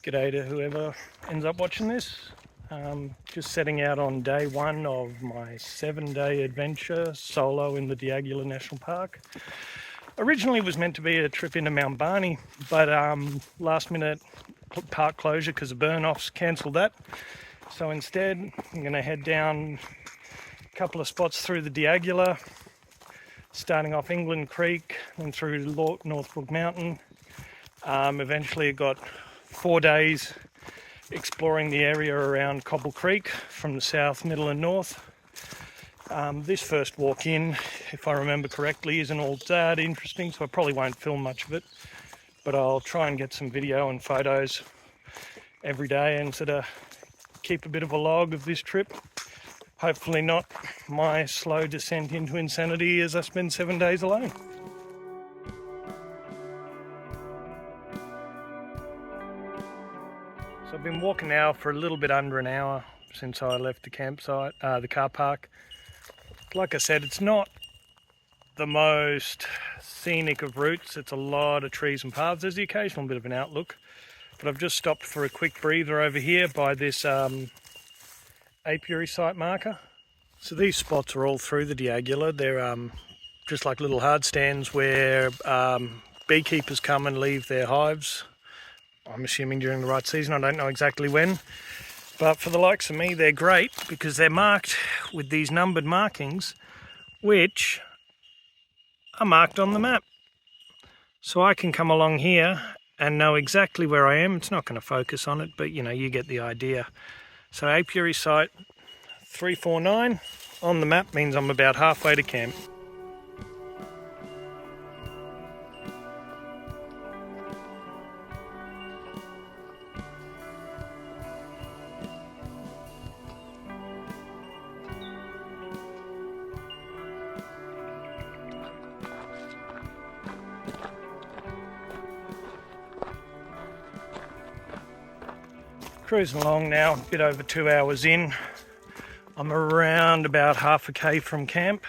G'day to whoever ends up watching this. Just setting out on day one of my 7-day adventure solo in the Diagula National Park. Originally it was meant to be a trip into Mount Barney, but last minute park closure because of burn-offs cancelled that. So instead I'm going to head down a couple of spots through the Diagula, starting off England Creek and through Northbrook Mountain. Eventually it got 4 days exploring the area around Cobble Creek from the south, middle and north. This first walk in, if I remember correctly, isn't all that interesting, so I probably won't film much of it, but I'll try and get some video and photos every day and sort of keep a bit of a log of this trip. Hopefully not my slow descent into insanity as I spend 7 days alone. So I've been walking now for a little bit under an hour since I left the campsite, the car park. Like I said, it's not the most scenic of routes. It's a lot of trees and paths. There's the occasional bit of an outlook, but I've just stopped for a quick breather over here by this apiary site marker. So these spots are all through the Diagula. They're just like little hard stands where beekeepers come and leave their hives. I'm assuming during the right season, I don't know exactly when. But for the likes of me, they're great because they're marked with these numbered markings, which are marked on the map. So I can come along here and know exactly where I am. It's not going to focus on it, but you know, you get the idea. So apiary site 349 on the map means I'm about halfway to camp. Cruising along now, a bit over 2 hours in. I'm around about half a K from camp,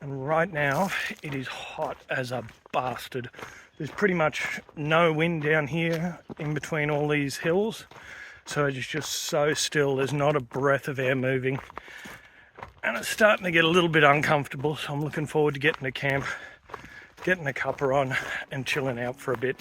and right now it is hot as a bastard. There's pretty much no wind down here in between all these hills, so it's just so still. There's not a breath of air moving, and it's starting to get a little bit uncomfortable, so I'm looking forward to getting to camp, getting a cuppa on and chilling out for a bit.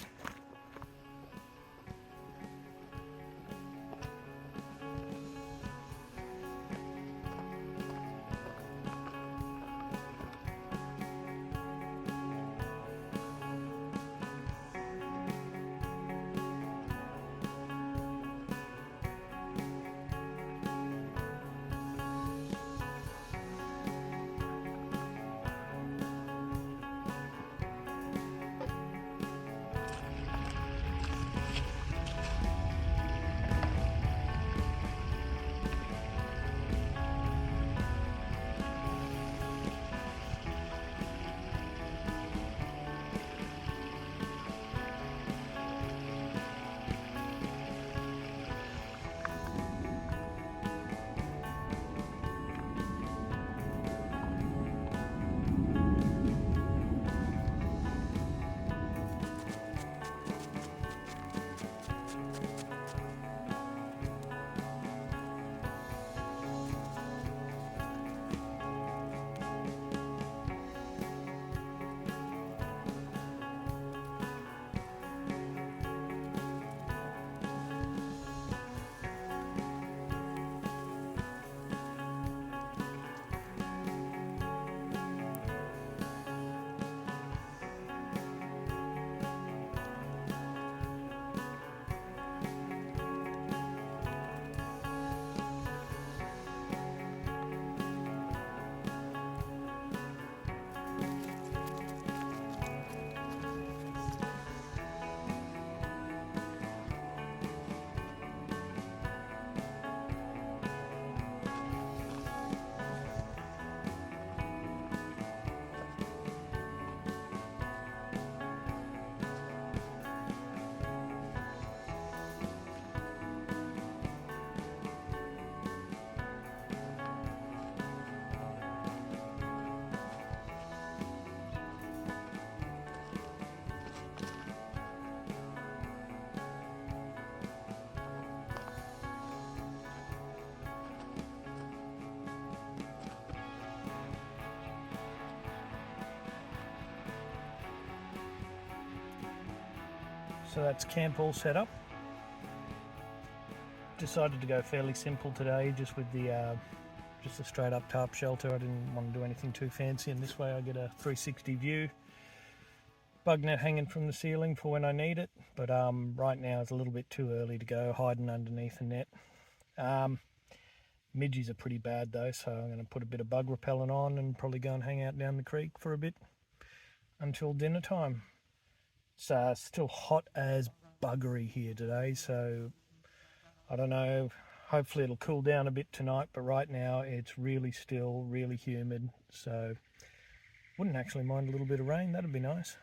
So that's camp all set up. Decided to go fairly simple today, just with the just a straight up tarp shelter. I didn't want to do anything too fancy, and this way I get a 360 view. Bug net hanging from the ceiling for when I need it, but right now it's a little bit too early to go hiding underneath the net. Midges are pretty bad though, so I'm going to put a bit of bug repellent on and probably go and hang out down the creek for a bit until dinner time. It's still hot as buggery here today, so I don't know, hopefully it'll cool down a bit tonight, but right now it's really still, really humid, so wouldn't actually mind a little bit of rain, that'd be nice.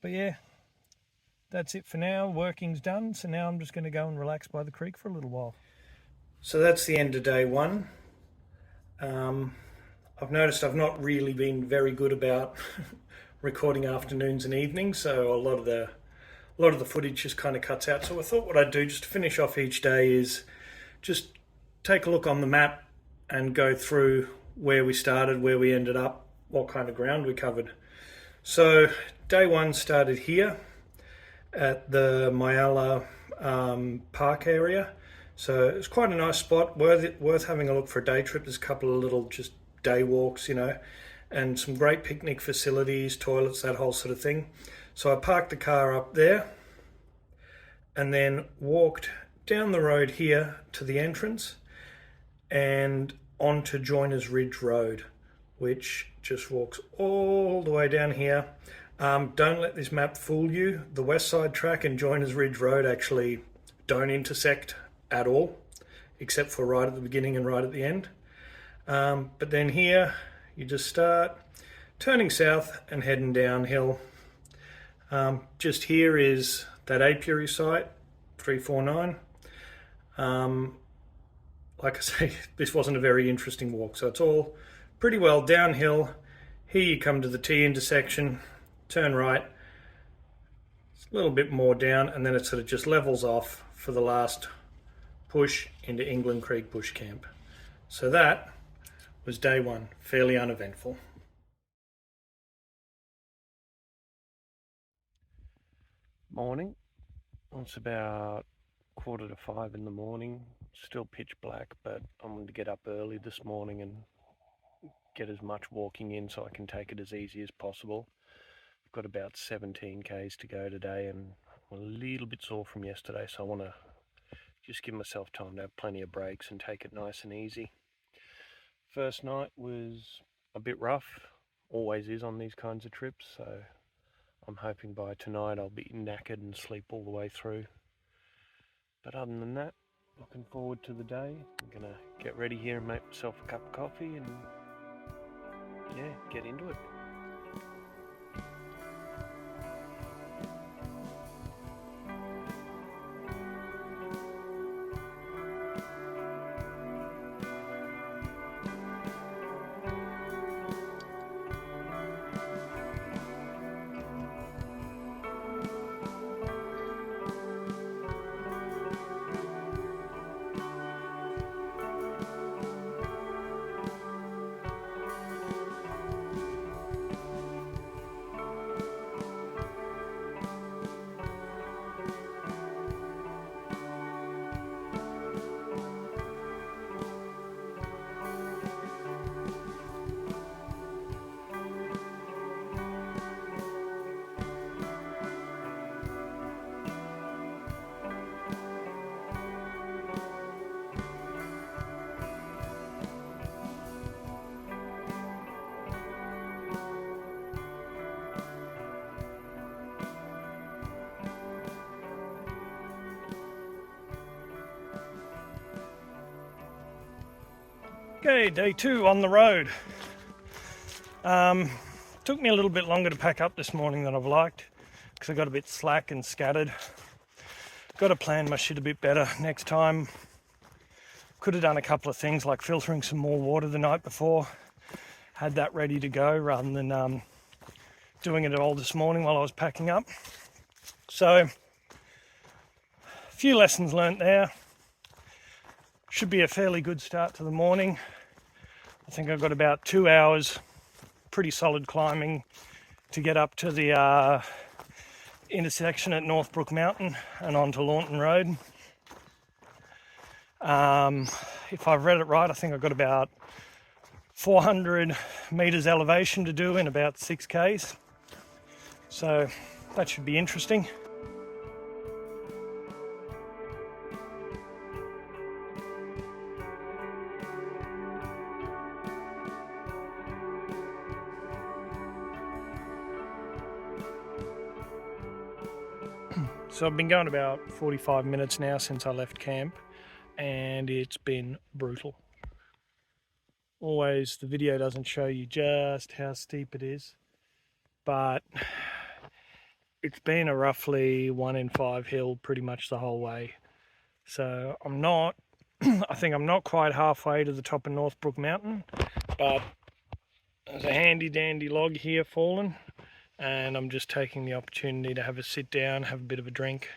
But yeah, that's it for now. Working's done, so now I'm just going to go and relax by the creek for a little while. So that's the end of day one. I've noticed I've not really been very good about recording afternoons and evenings, so a lot of the footage just kind of cuts out. So I thought what I'd do just to finish off each day is just take a look on the map and go through where we started, where we ended up, what kind of ground we covered. So day one started here at the Myala park area. So it's quite a nice spot, worth having a look for a day trip. There's a couple of little just day walks, you know, and some great picnic facilities, toilets, that whole sort of thing. So I parked the car up there and then walked down the road here to the entrance and onto Joiners Ridge Road, which just walks all the way down here. Don't let this map fool you. The West Side Track and Joiners Ridge Road actually don't intersect at all, except for right at the beginning and right at the end. But then here, you just start turning south and heading downhill. Just here is that apiary site, 349. Like I say, this wasn't a very interesting walk, so it's all pretty well downhill. Here you come to the T intersection, turn right, a little bit more down, and then it sort of just levels off for the last push into England Creek Bush Camp. So that was day one, fairly uneventful. Morning. It's about 4:45 in the morning. Still pitch black, but I'm going to get up early this morning and get as much walking in so I can take it as easy as possible. I've got about 17 k's to go today and I'm a little bit sore from yesterday, so I want to just give myself time to have plenty of breaks and take it nice and easy. First night was a bit rough, always is on these kinds of trips, so I'm hoping by tonight I'll be knackered and sleep all the way through. But other than that, looking forward to the day. I'm gonna get ready here and make myself a cup of coffee and yeah, get into it. Okay, day two on the road. Took me a little bit longer to pack up this morning than I've liked because I got a bit slack and scattered. Got to plan my shit a bit better next time. Could have done a couple of things like filtering some more water the night before. Had that ready to go rather than doing it all this morning while I was packing up. So, a few lessons learnt there. Should be a fairly good start to the morning. I think I've got about 2 hours pretty solid climbing to get up to the intersection at Northbrook Mountain and onto Launton Road. If I've read it right, I think I've got about 400 meters elevation to do in about 6Ks. So that should be interesting. So I've been going about 45 minutes now since I left camp, and it's been brutal. Always the video doesn't show you just how steep it is, but it's been a roughly 1 in 5 hill pretty much the whole way. So I'm not, I think I'm not quite halfway to the top of Northbrook Mountain, but there's a handy dandy log here fallen, and I'm just taking the opportunity to have a sit down, have a bit of a drink.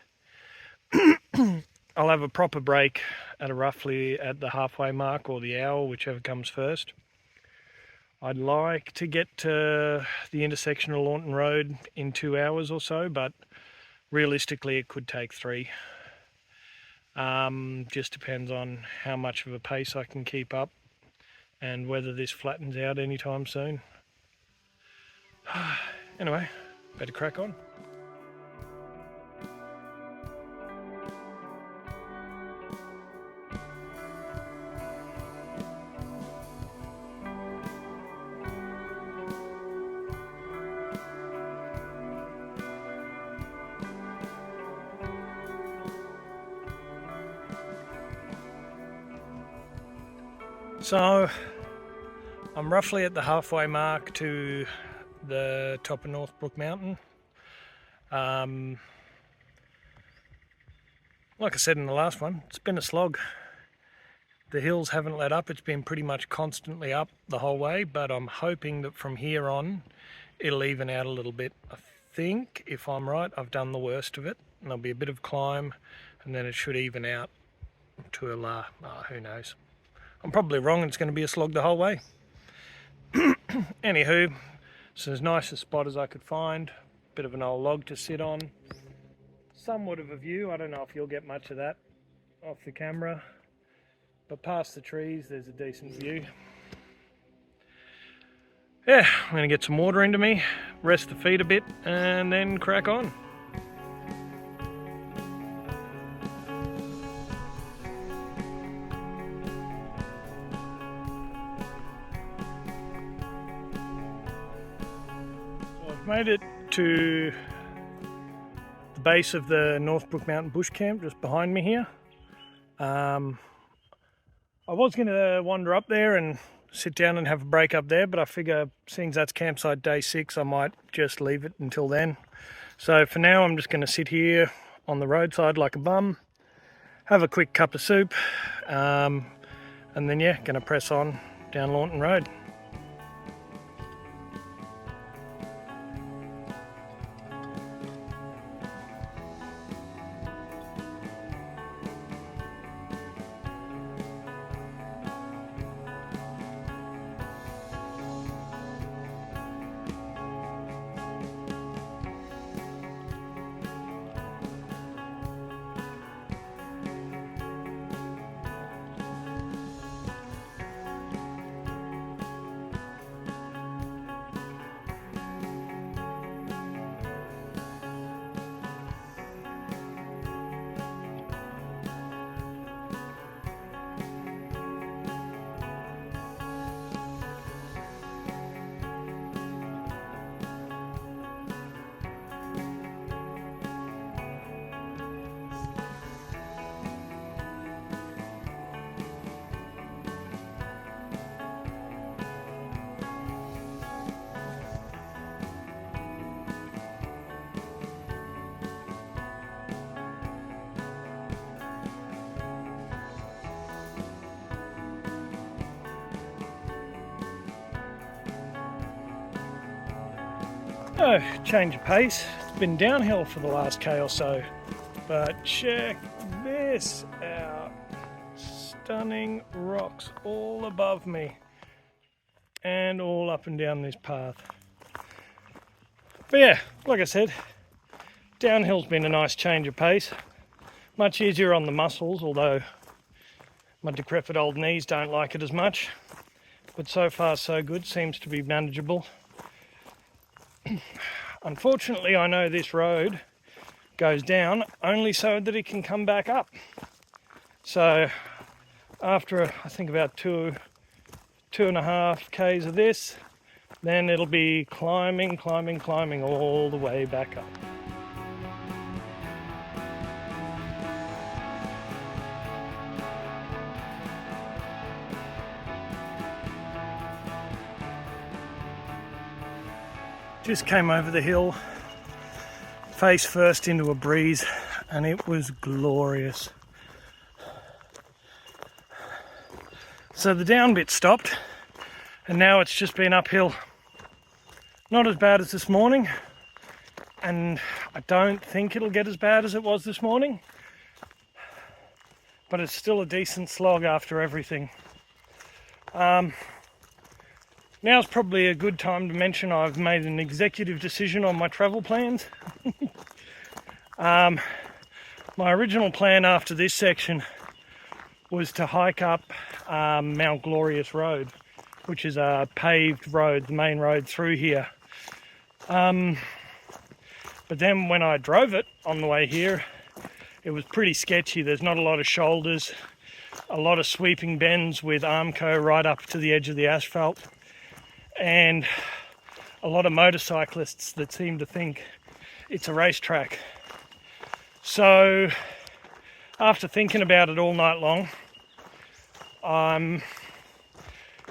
I'll have a proper break at roughly at the halfway mark or the hour, whichever comes first. I'd like to get to the intersection of Launton Road in 2 hours or so, but realistically it could take 3. Just depends on how much of a pace I can keep up and whether this flattens out anytime soon. Anyway, better crack on. So I'm roughly at the halfway mark to the top of Northbrook Mountain. Like I said in the last one, it's been a slog. The hills haven't let up, it's been pretty much constantly up the whole way, but I'm hoping that from here on it'll even out a little bit. I think, if I'm right, I've done the worst of it, and there'll be a bit of climb, and then it should even out to a who knows. I'm probably wrong, it's going to be a slog the whole way. Anywho, it's as nice a spot as I could find. Bit of an old log to sit on. Somewhat of a view, I don't know if you'll get much of that off the camera, but past the trees there's a decent view. Yeah, I'm going to get some water into me, rest the feet a bit, and then crack on. Made it to the base of the Northbrook Mountain Bush Camp just behind me here. I was going to wander up there and sit down and have a break up there, but I figure seeing that's campsite day 6, I might just leave it until then. So for now I'm just going to sit here on the roadside like a bum, have a quick cup of soup, and then yeah, going to press on down Launton Road. Oh, change of pace. It's been downhill for the last K or so, but check this out. Stunning rocks all above me and all up and down this path. But yeah, like I said, Downhill's been a nice change of pace. Much easier on the muscles, although my decrepit old knees don't like it as much. But so far so good, seems to be manageable. Unfortunately, I know this road goes down only so that it can come back up. So after I think about two and a half k's of this, then it'll be climbing all the way back up. Just came over the hill, face first into a breeze, and it was glorious. So the down bit stopped, and now it's just been uphill. Not as bad as this morning, and I don't think it'll get as bad as it was this morning, but it's still a decent slog after everything. Now's probably a good time to mention I've made an executive decision on my travel plans. My original plan after this section was to hike up Mount Glorious Road, which is a paved road, the main road through here. But then when I drove it on the way here, it was pretty sketchy. There's not a lot of shoulders, a lot of sweeping bends with Armco right up to the edge of the asphalt, and a lot of motorcyclists that seem to think it's a racetrack. So after thinking about it all night long, I'm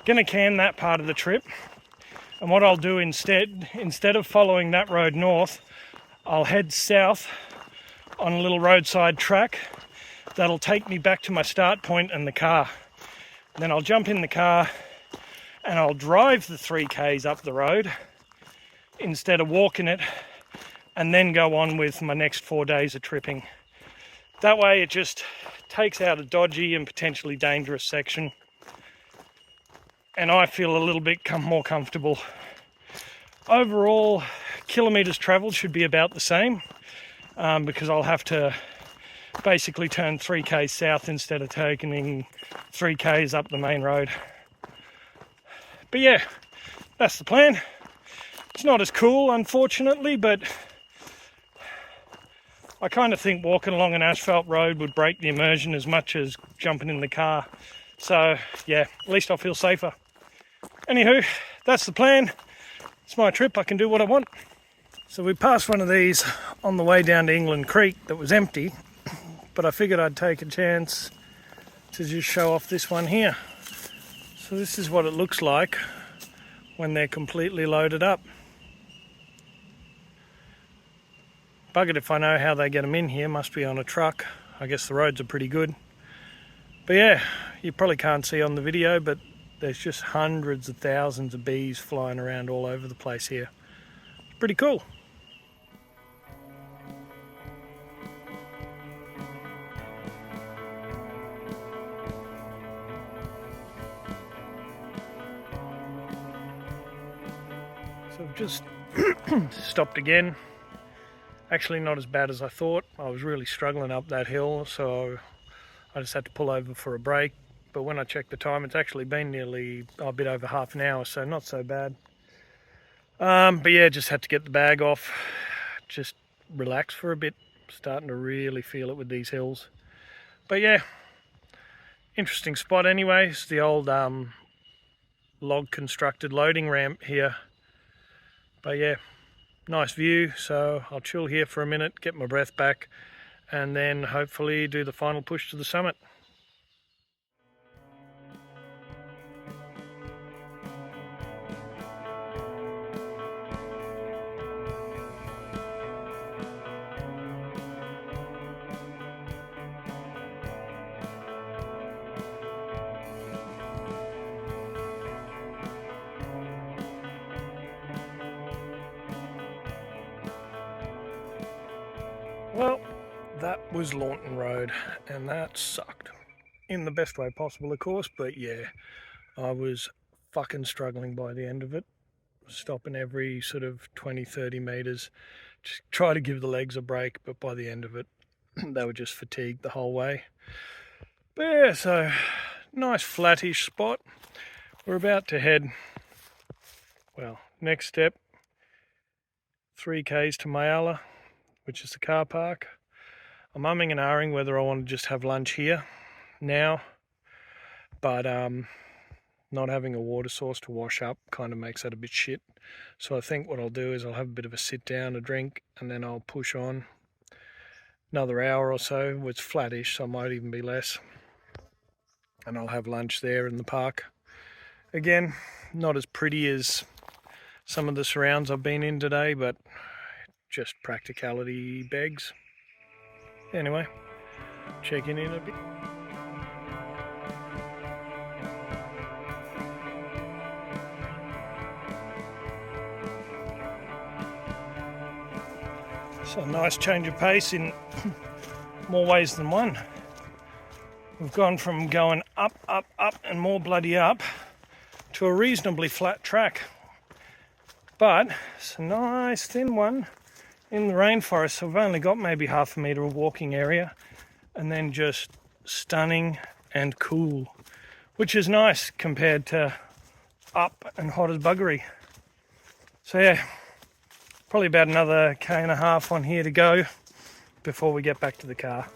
gonna can that part of the trip, and what I'll do instead of following that road north, I'll head south on a little roadside track that'll take me back to my start point and the car. Then I'll jump in the car and I'll drive the 3Ks up the road instead of walking it, and then go on with my next 4 days of tripping. That way it just takes out a dodgy and potentially dangerous section, and I feel a little bit more comfortable. Overall, kilometres travelled should be about the same, because I'll have to basically turn 3Ks south instead of taking 3Ks up the main road. But yeah, that's the plan. It's not as cool, unfortunately, but I kind of think walking along an asphalt road would break the immersion as much as jumping in the car. So yeah, at least I'll feel safer. Anywho, that's the plan. It's my trip, I can do what I want. So we passed one of these on the way down to England Creek that was empty, but I figured I'd take a chance to just show off this one here. So this is what it looks like when they're completely loaded up. Buggered if I know how they get them in here, must be on a truck. I guess the roads are pretty good. But yeah, you probably can't see on the video, but there's just hundreds of thousands of bees flying around all over the place here. Pretty cool. So I've just stopped again. Actually not as bad as I thought. I was really struggling up that hill, so I just had to pull over for a break. But when I checked the time, it's actually been nearly a bit over half an hour, so not so bad. But yeah, just had to get the bag off, just relax for a bit. Starting to really feel it with these hills. But yeah, interesting spot anyway. It's the old log constructed loading ramp here. But yeah, nice view, so I'll chill here for a minute, get my breath back, and then hopefully do the final push to the summit. Well, that was Launton Road, and that sucked. In the best way possible, of course, but yeah, I was fucking struggling by the end of it. Stopping every sort of 20-30 meters just try to give the legs a break, but by the end of it, they were just fatigued the whole way. But yeah, so nice flattish spot. We're about to head, well, next step, 3Ks to Mayala, which is the car park. I'm umming and ahhing whether I want to just have lunch here now, but not having a water source to wash up kind of makes that a bit shit. So I think what I'll do is I'll have a bit of a sit down, a drink, and then I'll push on another hour or so. It's flattish, so it might even be less. And I'll have lunch there in the park. Again, not as pretty as some of the surrounds I've been in today, but just practicality begs. Anyway, checking in a bit. So a nice change of pace in more ways than one. We've gone from going up, up, up and more bloody up to a reasonably flat track. But it's a nice thin one in the rainforest. So we've only got maybe half a metre of walking area, and then just stunning and cool, which is nice compared to up and hot as buggery. So yeah, probably about another K1.5 on here to go before we get back to the car.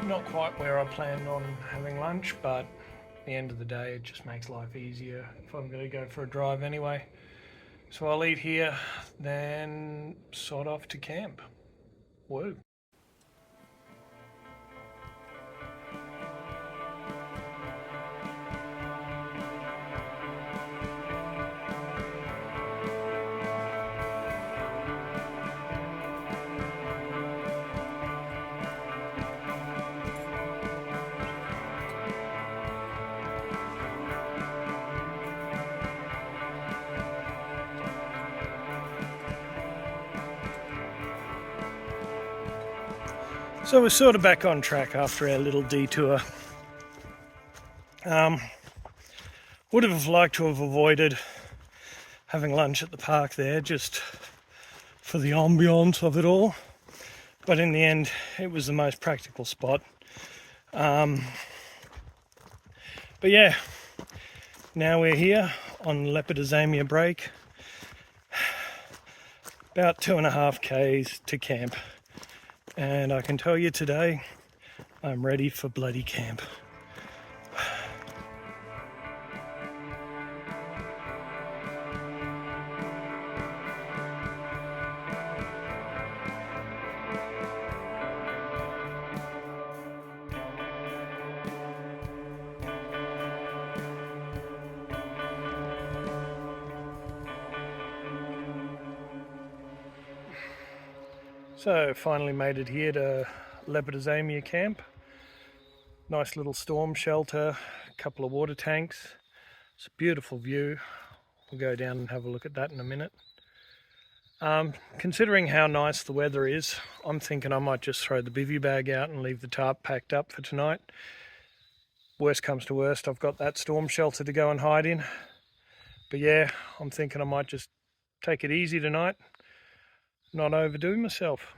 Not quite where I planned on having lunch, but at the end of the day it just makes life easier if I'm going to go for a drive anyway. So I'll eat here, then sort off to camp. Woo. So we're sort of back on track after our little detour. Would have liked to have avoided having lunch at the park there, just for the ambiance of it all. But in the end, it was the most practical spot. But yeah, now we're here on Lepidozamia break. About 2.5 Ks to camp. And I can tell you today, I'm ready for bloody camp. So finally made it here to Lepidozamia camp. Nice little storm shelter, a couple of water tanks. It's a beautiful view. We'll go down and have a look at that in a minute. Considering how nice the weather is, I'm thinking I might just throw the bivvy bag out and leave the tarp packed up for tonight. Worst comes to worst, I've got that storm shelter to go and hide in. But yeah, I'm thinking I might just take it easy tonight. Not overdo myself.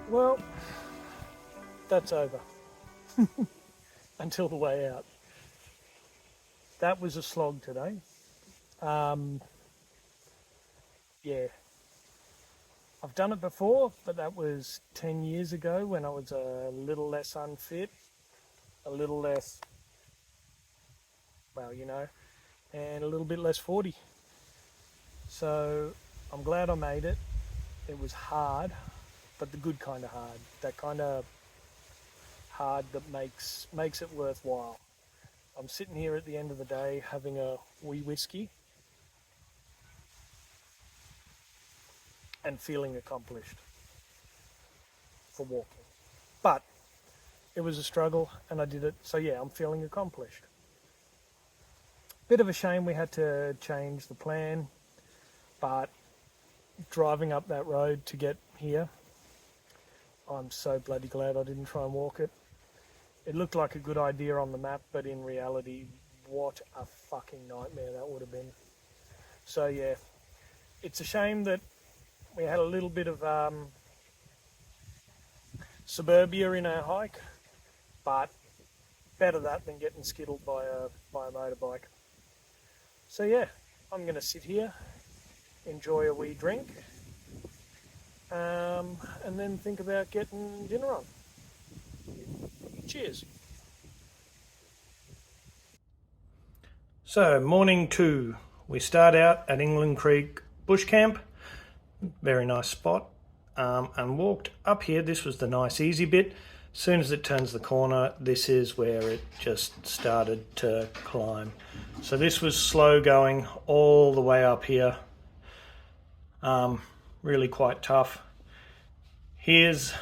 Well, that's over. until the way out. That was a slog today. Yeah, I've done it before, but that was 10 years ago when I was a little less unfit, a little less, well, and a little bit less 40. So I'm glad I made it. It was hard, but the good kind of hard. That kind of hard that makes it worthwhile. I'm sitting here at the end of the day having a wee whiskey and feeling accomplished for walking. But it was a struggle and I did it. So yeah, I'm feeling accomplished. Bit of a shame we had to change the plan, but driving up that road to get here, I'm so bloody glad I didn't try and walk it. It looked like a good idea on the map, but in reality, what a fucking nightmare that would have been. So yeah, it's a shame that we had a little bit of suburbia in our hike, but better that than getting skittled by a motorbike. So yeah, I'm going to sit here, enjoy a wee drink, and then think about getting dinner on. Cheers. So, morning 2. We start out at England Creek Bush Camp, very nice spot, and walked up here. This was the nice easy bit. As soon as it turns the corner, this is where it just started to climb. So this was slow going all the way up here. Really quite tough. Here's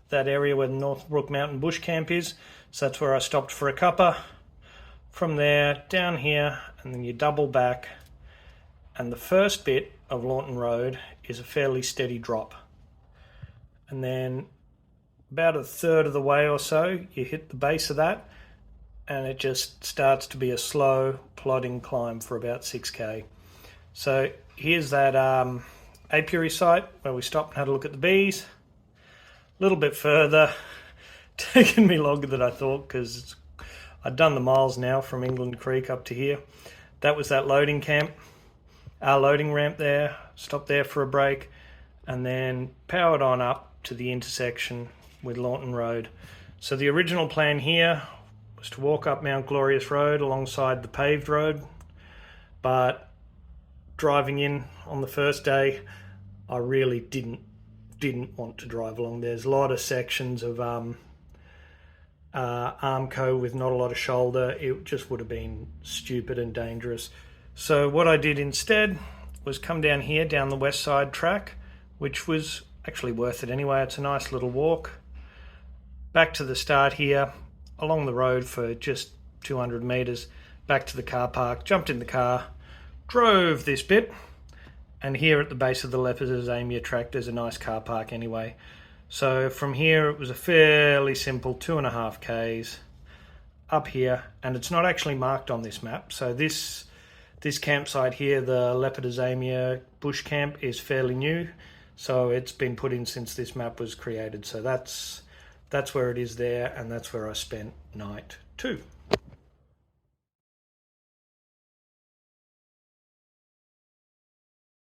that area where the Northbrook Mountain Bush Camp is. So that's where I stopped for a cuppa. From there, down here, and then you double back. And the first bit of Lawton Road is a fairly steady drop. And then about a third of the way or so, you hit the base of that, and it just starts to be a slow, plodding climb for about 6k. So here's that apiary site where we stopped and had a look at the bees. A little bit further, taken me longer than I thought because I'd done the miles now from England Creek up to here. That was that loading camp, our loading ramp there. Stopped there for a break and then powered on up to the intersection with Lawton Road. So the original plan here was to walk up Mount Glorious Road alongside the paved road, but driving in on the first day, I really didn't want to drive along. There's a lot of sections of Armco with not a lot of shoulder. It just would have been stupid and dangerous. So what I did instead was come down here, down the west side track, which was actually worth it anyway. It's a nice little walk. Back to the start here, along the road for just 200 metres, back to the car park, jumped in the car, drove this bit, and here at the base of the Leopardsamia track there's a nice car park anyway. So from here it was a fairly simple 2.5 k's up here, and it's not actually marked on this map. So this campsite here, the Leopardsamia bush camp, is fairly new, so it's been put in since this map was created. So that's where it is there, and that's where I spent night 2.